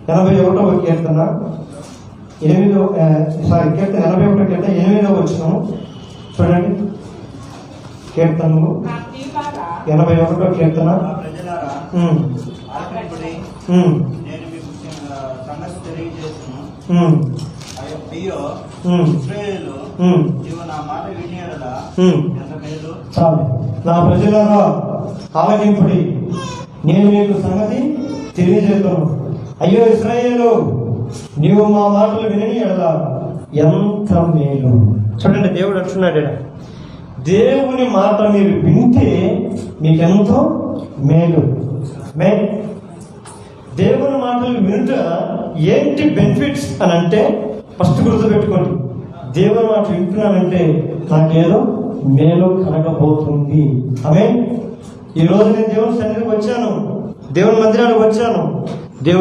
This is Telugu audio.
81వ కీర్తన 81వ కీర్తన 8వ వచనం చూడండి. కీర్తనలు 81వ కీర్తన. చాలు. నా ప్రజలారా ఆలకింపుడి, నేను మీకు సంగతి తెలియజేస్తాను. అయ్యో ఇశ్రాయేలు, నీవు మా మాటలు విని ఎడల ఎంత మేలు. చూడండి, దేవుడు అంటున్నాడు, దేవుని మాట మీరు వింటే మీకెంతో మేలు. దేవుని మాటలు వినుట ఏంటి బెనిఫిట్స్ అని అంటే, ఫస్ట్ గుర్తుపెట్టుకోండి, దేవుని మాట వింటున్నానంటే నాకేదో మేలు కలగబోతుంది. ఆమేన్. ఈరోజు నేను దేవుని సన్నిధికి వచ్చాను, దేవుని మందిరానికి వచ్చాను.